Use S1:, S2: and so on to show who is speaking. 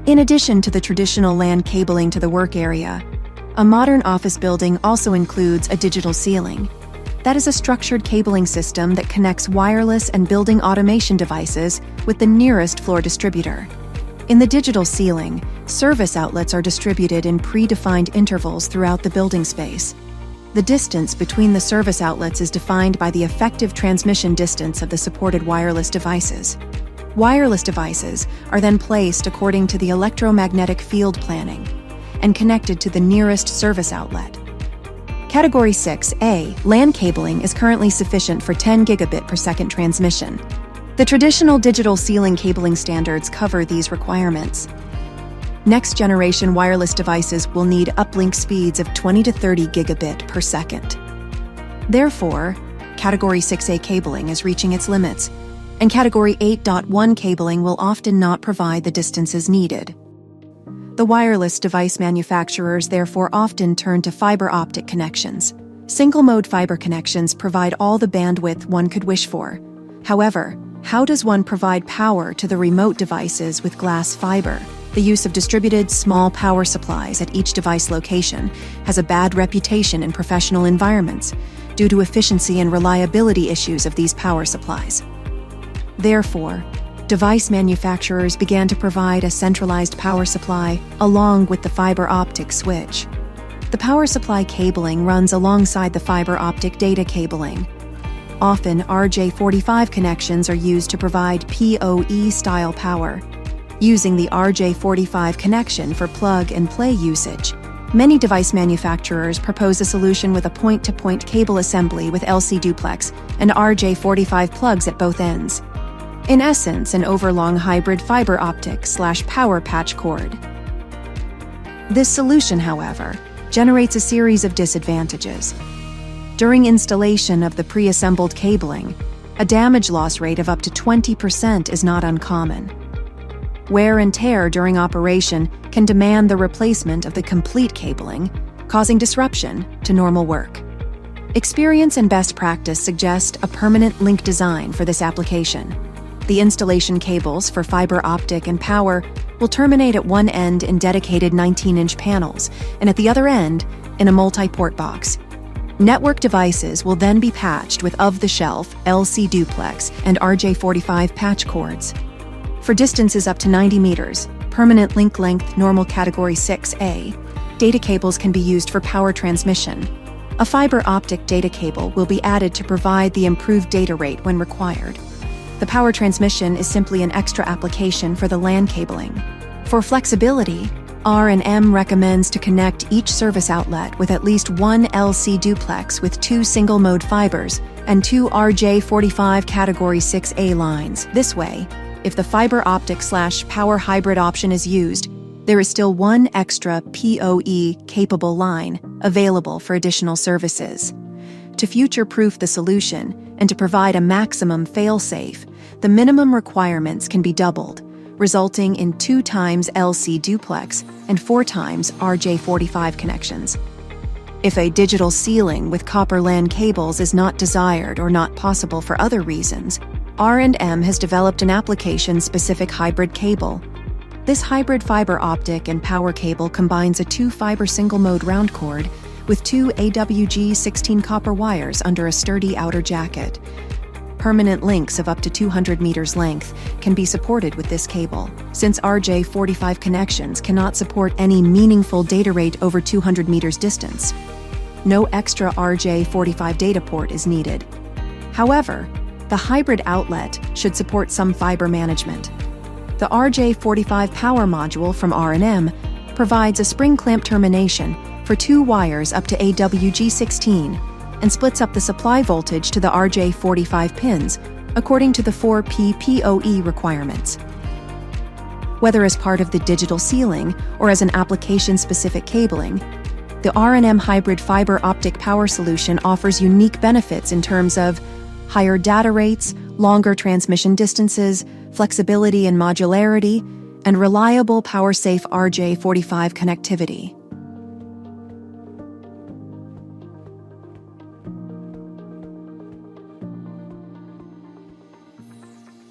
S1: In addition to the traditional LAN cabling to the work area, a modern office building also includes a digital ceiling. That is a structured cabling system that connects wireless and building automation devices with the nearest floor distributor. In the digital ceiling, service outlets are distributed in predefined intervals throughout the building space. The distance between the service outlets is defined by the effective transmission distance of the supported wireless devices. Wireless devices are then placed according to the electromagnetic field planning and connected to the nearest service outlet. Category 6A, LAN cabling is currently sufficient for 10 gigabit per second transmission. The traditional digital ceiling cabling standards cover these requirements. Next-generation wireless devices will need uplink speeds of 20 to 30 gigabit per second. Therefore, Category 6A cabling is reaching its limits, and Category 8.1 cabling will often not provide the distances needed. The wireless device manufacturers therefore often turn to fiber optic connections. Single-mode fiber connections provide all the bandwidth one could wish for. However, how does one provide power to the remote devices with glass fiber? The use of distributed, small power supplies at each device location has a bad reputation in professional environments due to efficiency and reliability issues of these power supplies. Therefore, device manufacturers began to provide a centralized power supply along with the fiber optic switch. The power supply cabling runs alongside the fiber optic data cabling. Often, RJ45 connections are used to provide PoE-style power. Using the RJ45 connection for plug-and-play usage, many device manufacturers propose a solution with a point-to-point cable assembly with LC duplex and RJ45 plugs at both ends. In essence, an overlong hybrid fiber optic/power patch cord. This solution, however, generates a series of disadvantages. During installation of the pre-assembled cabling, a damage loss rate of up to 20% is not uncommon. Wear and tear during operation can demand the replacement of the complete cabling, causing disruption to normal work. Experience and best practice suggest a permanent link design for this application. The installation cables for fiber optic and power will terminate at one end in dedicated 19-inch panels and at the other end in a multi-port box. Network devices will then be patched with off-the-shelf LC duplex and RJ45 patch cords. For distances up to 90 meters, permanent link length normal Category 6A, data cables can be used for power transmission. A fiber optic data cable will be added to provide the improved data rate when required. The power transmission is simply an extra application for the LAN cabling. For flexibility, R&M recommends to connect each service outlet with at least one LC duplex with 2 single-mode fibers and 2 RJ45 Category 6A lines. This way, if the fiber optic/power hybrid option is used, there is still one extra PoE-capable line available for additional services. To future-proof the solution and to provide a maximum fail-safe, the minimum requirements can be doubled, resulting in 2 times LC duplex and 4 times RJ45 connections. If a digital ceiling with copper LAN cables is not desired or not possible for other reasons, R&M has developed an application-specific hybrid cable. This hybrid fiber optic and power cable combines a 2-fiber single-mode round cord with 2 AWG 16 copper wires under a sturdy outer jacket. Permanent links of up to 200 meters length can be supported with this cable, since RJ45 connections cannot support any meaningful data rate over 200 meters distance. No extra RJ45 data port is needed. However, the hybrid outlet should support some fiber management. The RJ45 power module from R&M provides a spring clamp termination for 2 wires up to AWG 16 and splits up the supply voltage to the RJ45 pins according to the 4P PoE requirements. Whether as part of the digital ceiling or as an application-specific cabling, the R&M Hybrid Fiber Optic Power Solution offers unique benefits in terms of higher data rates, longer transmission distances, flexibility and modularity, and reliable power-safe RJ45 connectivity.